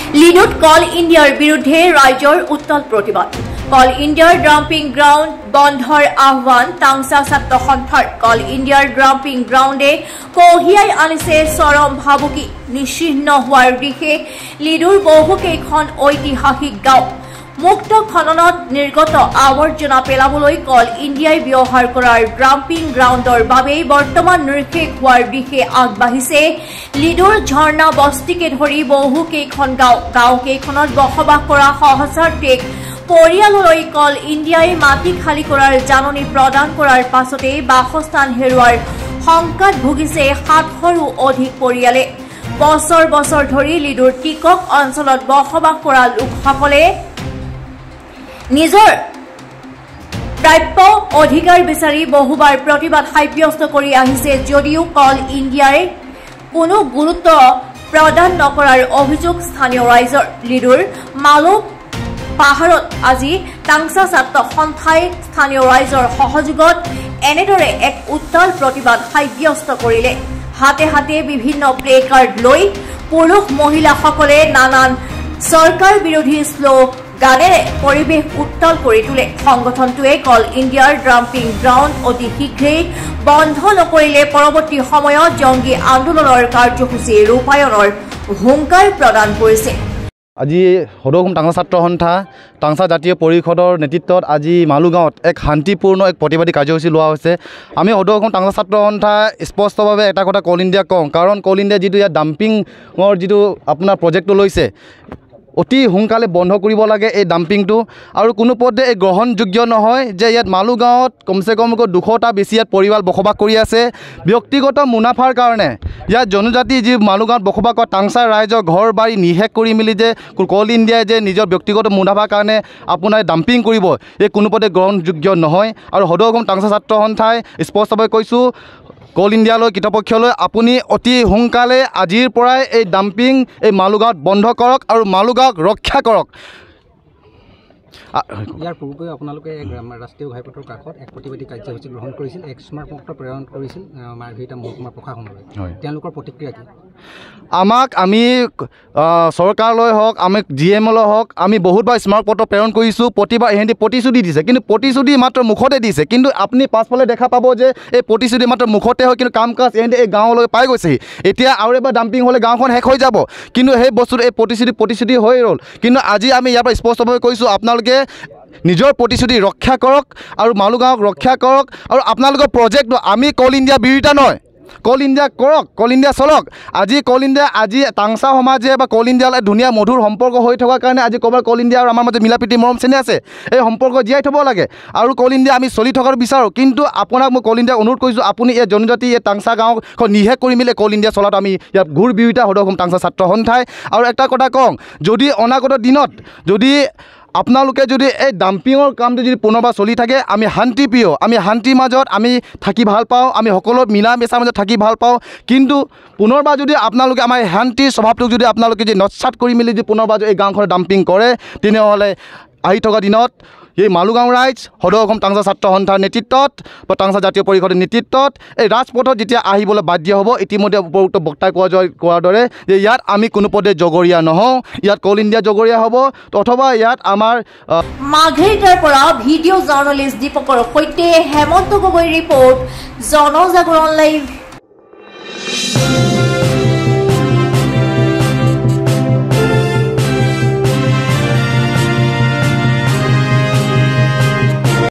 লিডুত কল ইণ্ডিয়াৰ বিৰুদ্ধে ৰাইজৰ উত্তাল প্ৰতিবাদ কল ইণ্ডিয়াৰ ডাম্পিং গ্ৰাউণ্ড বন্ধৰ আহ্বান টাংচা ছাত্ৰ সন্থাৰ কল ইণ্ডিয়াৰ ডাম্পিং গ্ৰাউণ্ডে কঢ়িয়াই আনিছে চৰম ভাবুকি নিশ্চিহ্ন হোৱাৰ দিশে লিডুৰ বহুকেইখন ঐতিহাসিক গাঁও মুক্ত খননত নিৰ্গত আৱৰ্জনা পেলাবলৈ কল ইণ্ডিয়াই ব্যৱহাৰ কৰাৰ ডাম্পিং গ্ৰাউণ্ডৰ বাবেই বৰ্তমান নিৰ্শেষ হোৱাৰ দিশে আগবাঢ়িছে লিডুৰ ঝৰ্ণা বস্তিকে ধৰি বহুকেইখন গাঁওকেইখনত বসবাস কৰা সহস্ৰাধিক পৰিয়াললৈ কল ইণ্ডিয়াই মাটি খালী কৰাৰ জাননী প্ৰদান কৰাৰ পাছতে বাসস্থান হেৰুৱাৰ শংকাত ভুগিছে 700ৰো অধিক পৰিয়ালে বছৰ বছৰ ধৰি লিডুৰ টিকক অঞ্চলত বসবাস কৰা লোকসকলে নিজৰ প্ৰাপ্য অধিকাৰ বিচাৰি বহুবাৰ প্ৰতিবাদ সাব্যস্ত কৰি আহিছে যদিও কল ইণ্ডিয়াই কোনো গুৰুত্ব প্ৰদান নকৰাৰ অভিযোগ স্থানীয় ৰাইজৰ লিডুৰ মালুক পাহাৰত আজি টাংচা ছাত্ৰ সন্থাই স্থানীয় ৰাইজৰ সহযোগত এনেদৰে এক উত্তাল প্ৰতিবাদ সাব্যস্ত কৰিলে হাতে হাতে বিভিন্ন প্লে কাৰ্ড লৈ পুৰুষ মহিলাসকলে নানান চৰকাৰ বিৰোধী গানেৰে পৰিৱেশ উত্তাল কৰি তোলে সংগঠনটোৱে কল ইণ্ডিয়াৰ ডাম্পিং গ্ৰাউণ্ড অতি শীঘ্ৰেই বন্ধ নকৰিলে পৰৱৰ্তী সময়ত জংগী আন্দোলনৰ কাৰ্যসূচী ৰূপায়ণৰ হুংকাৰ প্ৰদান কৰিছে আজি সদৌ টাংচা ছাত্ৰ সন্থা টাংচা জাতীয় পৰিষদৰ নেতৃত্বত আজি মালুগাঁৱত এক শান্তিপূৰ্ণ এক প্ৰতিবাদী কাৰ্যসূচী লোৱা হৈছে আমি সদৌ টাংচা ছাত্ৰ সন্থা স্পষ্টভাৱে এটা কথা কল ইণ্ডিয়াক কওঁ কাৰণ কল ইণ্ডিয়া যিটো ইয়াত ডাম্পিঙৰ যিটো আপোনাৰ প্ৰজেক্টটো লৈছে অতি সোনকালে বন্ধ কৰিব লাগে এই ডাম্পিংটো আৰু কোনো পধ্যে এই গ্ৰহণযোগ্য নহয় যে ইয়াত মালুগাঁৱত কমচে কম 200টা বেছি ইয়াত পৰিয়াল বসবাস কৰি আছে ব্যক্তিগত মুনাফাৰ কাৰণে ইয়াত জনজাতি যি মালুগাঁৱত বসবাস কৰা টাংচাৰ ৰাইজৰ ঘৰ বাৰী নিশেষ কৰি মিলি যে কল ইণ্ডিয়াই যে নিজৰ ব্যক্তিগত মুনাফাৰ কাৰণে আপোনাৰ ডাম্পিং কৰিব এই কোনো পধ্যে গ্ৰহণযোগ্য নহয় আৰু সদৌ টাংচা ছাত্ৰ সন্থাই স্পষ্টভাৱে কৈছোঁ কল ইণ্ডিয়ালৈ কৃতপক্ষলৈ আপুনি অতি সোনকালে আজিৰ পৰাই এই ডাম্পিং এই মালুগাঁৱত বন্ধ কৰক আৰু মালুগাঁৱক ৰক্ষা কৰক ইয়াৰ পূৰ্বে আপোনালোকে ৰাষ্ট্ৰীয় ঘাইপথৰ কাষত এক প্ৰতিবাদী কাৰ্যসূচী গ্ৰহণ কৰিছিল এক স্মাৰকপত্ৰ প্ৰেৰণ কৰিছিল মাৰ্ঘেৰিটা মহকুমা প্ৰশাসনলৈ তেওঁলোকৰ প্ৰতিক্ৰিয়া কি আমি চৰকাৰলৈ হওক আমি GMলৈ হওক আমি বহুতবাৰ স্মাৰকপত্ৰ প্ৰেৰণ কৰিছোঁ প্ৰতিবাৰ ইহঁতি প্ৰতিশ্ৰুতি দিছে কিন্তু প্ৰতিশ্ৰুতি মাত্ৰ মুখতে দিছে কিন্তু আপুনি পাছফালে দেখা পাব যে এই প্ৰতিশ্ৰুতি মাত্ৰ মুখতে হয় কিন্তু কাম কাজ ইহঁতি এই গাঁৱলৈ পাই গৈছেহি এতিয়া আৰু এবাৰ ডাম্পিং হ'লে গাঁওখন শেষ হৈ যাব কিন্তু সেই বস্তুটো এই প্ৰতিশ্ৰুতি হৈ ৰ'ল কিন্তু আজি আমি ইয়াৰ পৰা স্পষ্টভাৱে কৈছোঁ আপোনালোকে নিজৰ প্ৰতিশ্ৰুতি ৰক্ষা কৰক আৰু মালুগাঁৱক ৰক্ষা কৰক আৰু আপোনালোকৰ প্ৰজেক্টটো আমি কল ইণ্ডিয়া বিৰোধিতা নহয় কল ইণ্ডিয়া কৰক কল ইণ্ডিয়া চলক আজি কল ইণ্ডিয়া আজি টাংচা সমাজে বা কল ইণ্ডিয়ালৈ ধুনীয়া মধুৰ সম্পৰ্ক হৈ থকাৰ কাৰণে আজি ক'ৰবাত কল ইণ্ডিয়া আৰু আমাৰ মাজত মিলাপ্ৰীতি মৰম চেনেহ আছে এই সম্পৰ্ক জীয়াই থ'ব লাগে আৰু কল ইণ্ডিয়া আমি চলি থকাৰ বিচাৰোঁ কিন্তু আপোনাক মই কল ইণ্ডিয়াক অনুৰোধ কৰিছোঁ আপুনি এই জনজাতি এই টাংচা গাঁওখন নিশেষ কৰি মিলে কল ইণ্ডিয়া চলাত আমি ইয়াত ঘূৰ বিৰোধিতা সদৌ টাংচা ছাত্ৰ সন্থাই আৰু এটা কথা কওঁ যদি অনাগত দিনত যদি আপোনালোকে যদি এই ডাম্পিঙৰ কামটো যদি পুনৰবাৰ চলি থাকে আমি শান্তিপ্ৰিয় আমি শান্তিৰ মাজত আমি থাকি ভাল পাওঁ আমি সকলো মিলা মেচাৰ মাজত থাকি ভাল পাওঁ কিন্তু পুনৰবাৰ যদি আপোনালোকে আমাৰ শান্তিৰ স্বভাৱটোক যদি আপোনালোকে যদি নৎসাত কৰি মেলি যদি পুনৰবাৰ এই গাঁওখনত ডাম্পিং কৰে তেনেহ'লে আহি থকা দিনত এই মালুগাঁও ৰাইজ সদৌ টাংচা ছাত্ৰ সন্থাৰ নেতৃত্বত বা টাংচা জাতীয় পৰিষদৰ নেতৃত্বত এই ৰাজপথত যেতিয়া আহিবলৈ বাধ্য হ'ব ইতিমধ্যে উপযুক্ত বক্তাই কোৱাৰ দৰে যে ইয়াত আমি কোনো পদে জগৰীয়া নহওঁ ইয়াত কল ইণ্ডিয়া জগৰীয়া হ'ব অথবা ইয়াত আমাৰ মাৰ্ঘেৰিটাৰ পৰা ভিডিঅ' জাৰ্নেলিষ্ট দীপকৰ সৈতে হেমন্ত গগৈ ৰিপৰ্ট জনজাগৰণ লাইভ